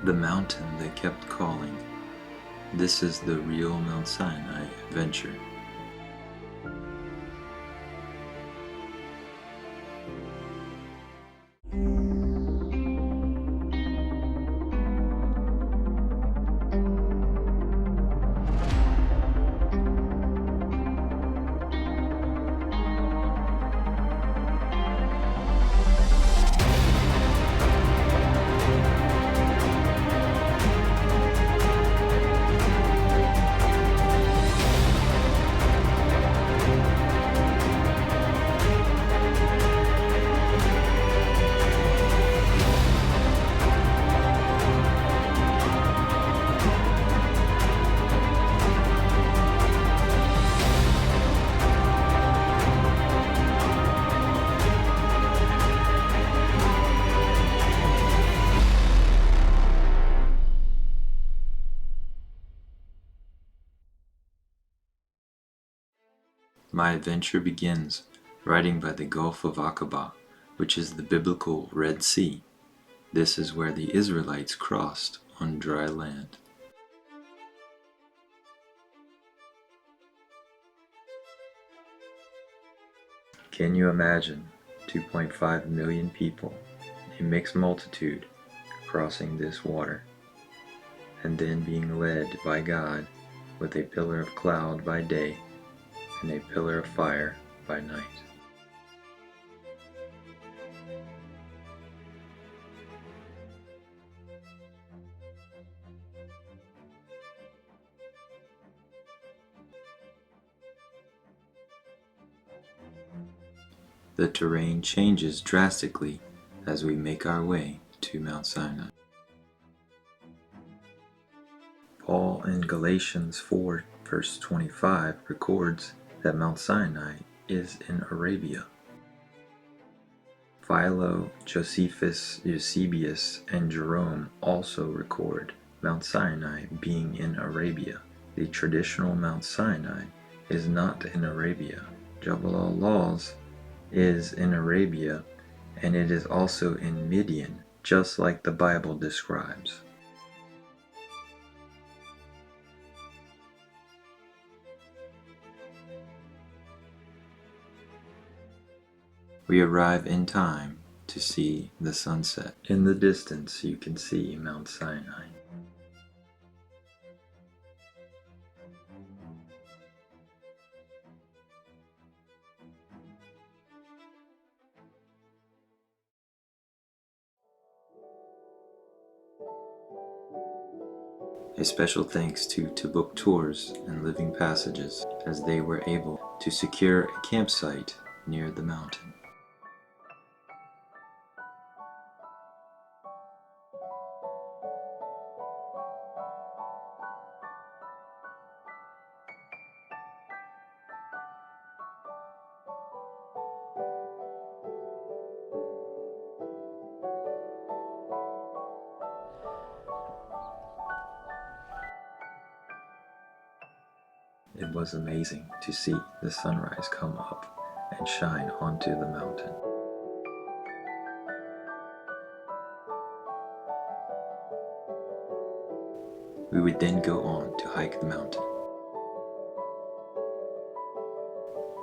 The mountain that kept calling. This is the Real Mount Sinai adventure. My adventure begins riding by the Gulf of Aqaba, which is the biblical Red Sea. This is where the Israelites crossed on dry land. Can you imagine 2.5 million people, a mixed multitude, crossing this water, and then being led by God with a pillar of cloud by day and a pillar of fire by night? The terrain changes drastically as we make our way to Mount Sinai. Paul in Galatians 4 verse 25 records that Mount Sinai is in Arabia. Philo, Josephus, Eusebius, and Jerome also record Mount Sinai being in Arabia. The traditional Mount Sinai is not in Arabia. Jabal al-Lawz is in Arabia, and it is also in Midian, just like the Bible describes. We arrive in time to see the sunset. In the distance you can see Mount Sinai. A special thanks to Book Tours and Living Passages, as they were able to secure a campsite near the mountain. It was amazing to see the sunrise come up and shine onto the mountain. We would then go on to hike the mountain.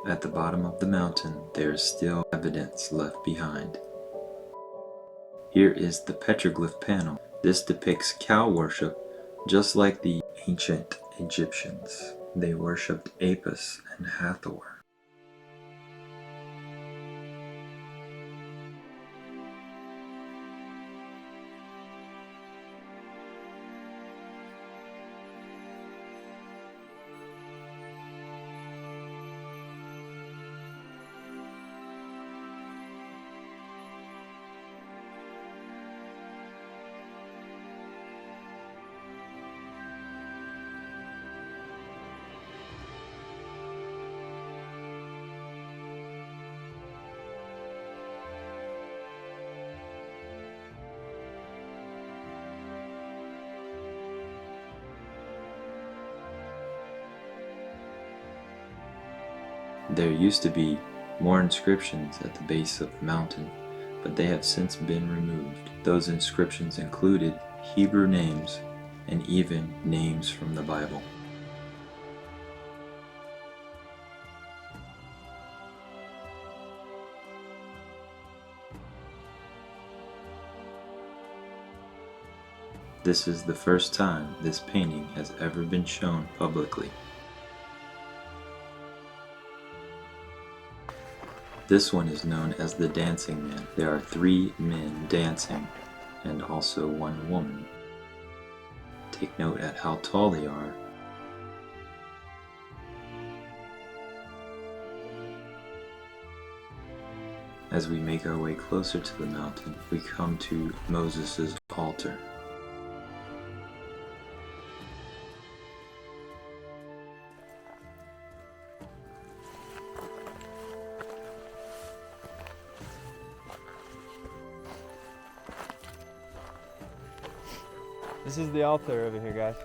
At the bottom of the mountain, there is still evidence left behind. Here is the petroglyph panel. This depicts cow worship, just like the ancient Egyptians. They worshipped Apis and Hathor. There used to be more inscriptions at the base of the mountain, but they have since been removed. Those inscriptions included Hebrew names, and even names from the Bible. This is the first time this painting has ever been shown publicly. This one is known as the Dancing Man. There are 3 men dancing and also 1 woman. Take note at how tall they are. As we make our way closer to the mountain, we come to Moses' altar. This is the altar over here, guys.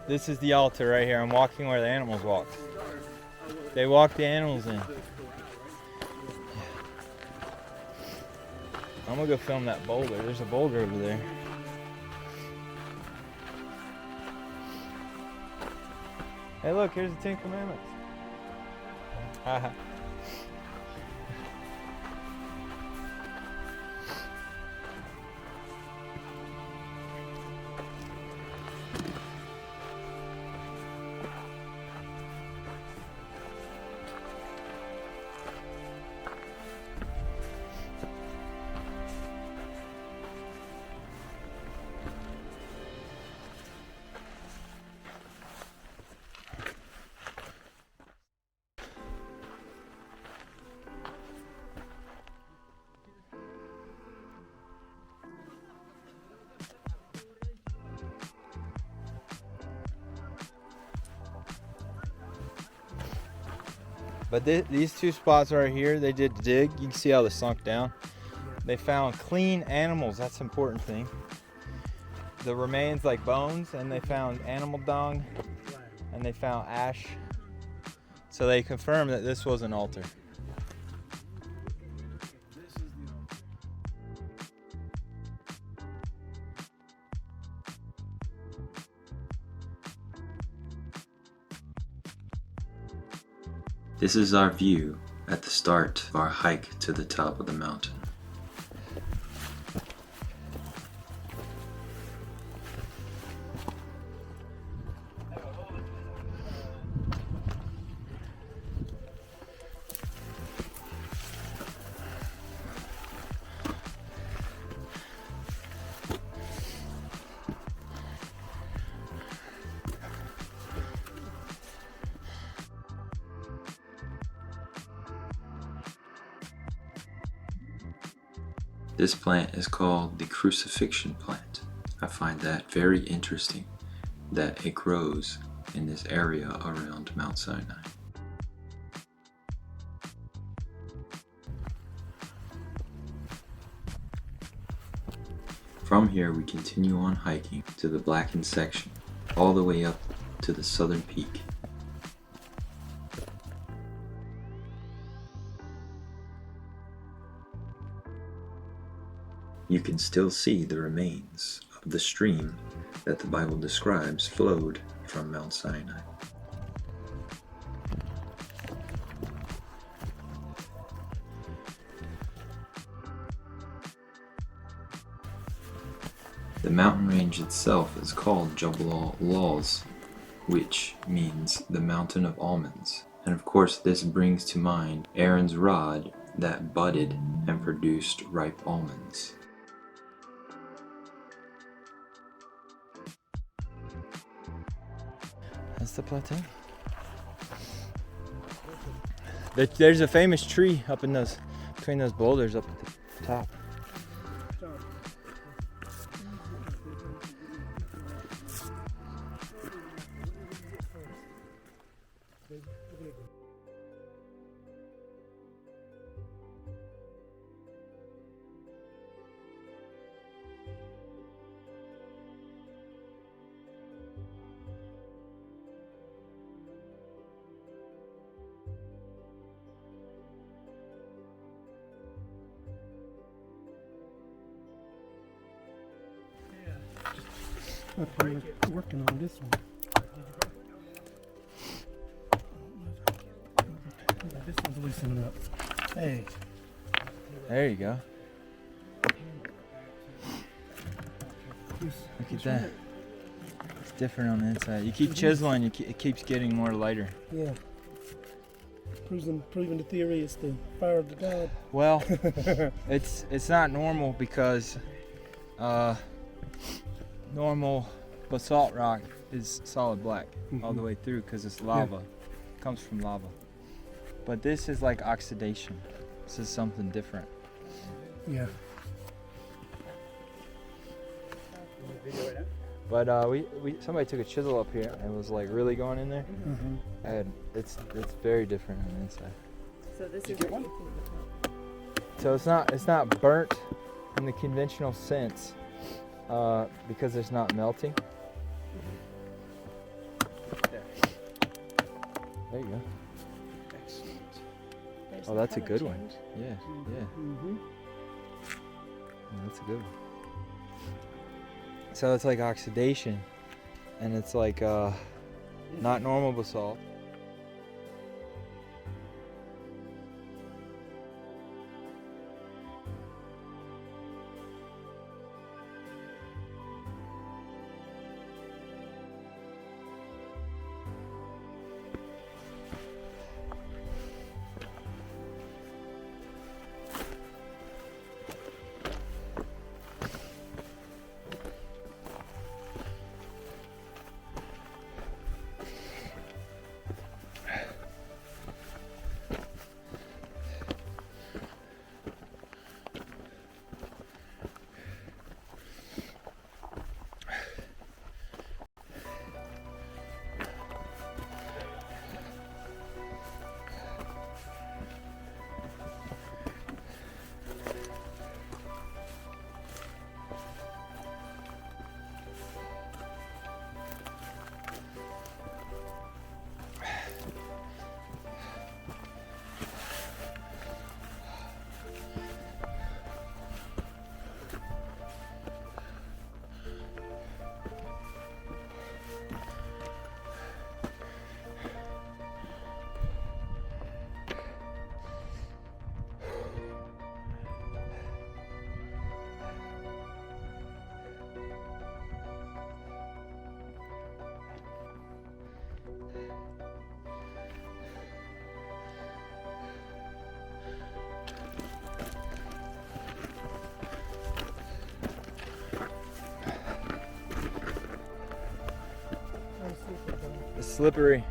This is the altar right here. I'm walking where the animals walk. They walk the animals in. I'm gonna go film that boulder. There's a boulder over there. Hey look, here's the 10 Commandments. Haha. But these 2 spots right here, they did dig. You can see how they sunk down. They found clean animals. That's the important thing. The remains like bones, and they found animal dung, and they found ash. So they confirmed that this was an altar. This is our view at the start of our hike to the top of the mountain. This plant is called the crucifixion plant. I find that very interesting that it grows in this area around Mount Sinai. From here we continue on hiking to the blackened section, all the way up to the southern peak. You can still see the remains of the stream that the Bible describes flowed from Mount Sinai. The mountain range itself is called Jabal al-Lawz, which means the mountain of almonds. And of course this brings to mind Aaron's rod that budded and produced ripe almonds. That's the plateau. There's a famous tree up in those, between those boulders up at the top. up here working on this one. This one's loosening up. Hey. There you go. Look Look at that. It's different on the inside. You keep chiseling, it keeps getting more lighter. Yeah. Proving the theory is the fire of the god. Well, it's not normal because normal basalt rock is solid black all the way through because it's lava. It comes from lava. But this is like oxidation. This is something different. Yeah. But somebody took a chisel up here and was like really going in there, and it's very different on the inside. So this is what you think. So it's not burnt in the conventional sense because it's not melting. There you go. There's Oh, the that's a color good one. change. Yeah. Mm-hmm. Yeah, that's a good one. So it's like oxidation, and it's like not normal basalt. It's slippery.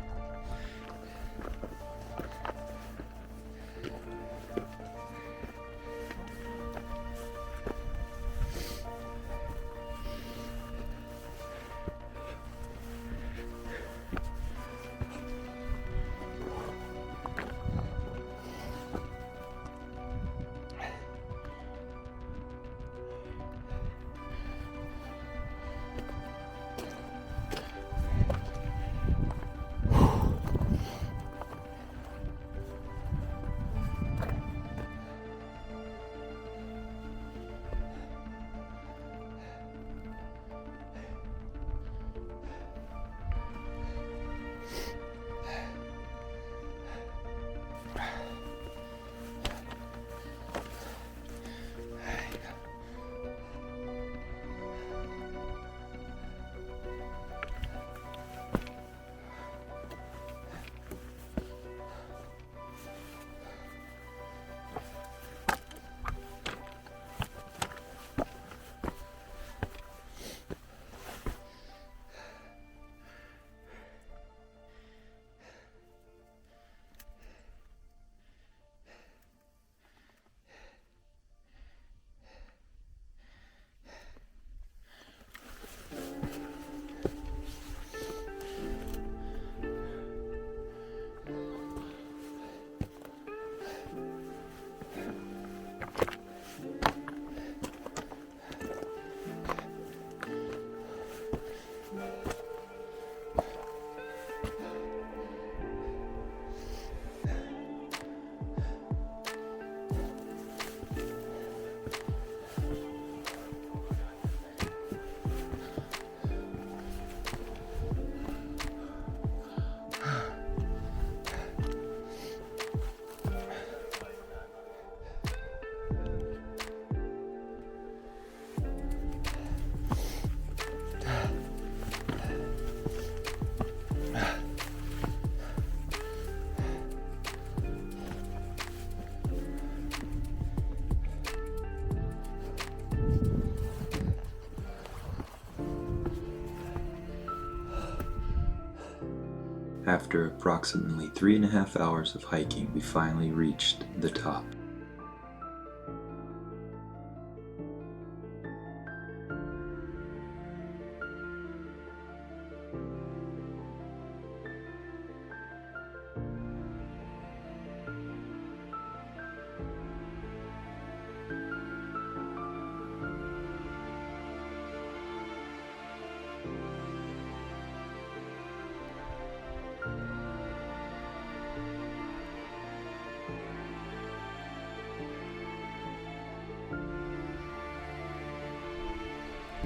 After approximately 3.5 hours of hiking, we finally reached the top.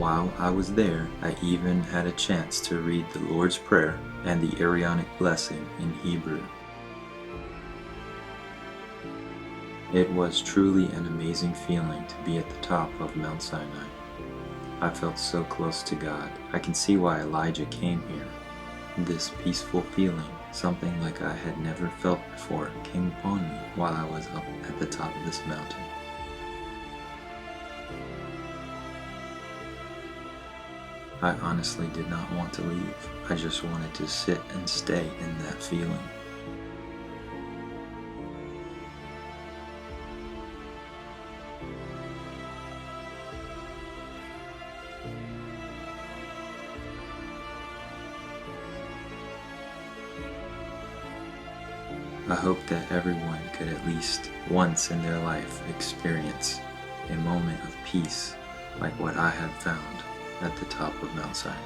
While I was there, I even had a chance to read the Lord's Prayer and the Aaronic blessing in Hebrew. It was truly an amazing feeling to be at the top of Mount Sinai. I felt so close to God. I can see why Elijah came here. This peaceful feeling, something like I had never felt before, came upon me while I was up at the top of this mountain. I honestly did not want to leave. I just wanted to sit and stay in that feeling. I hope that everyone could at least once in their life experience a moment of peace like what I have found at the top of Mount Sinai.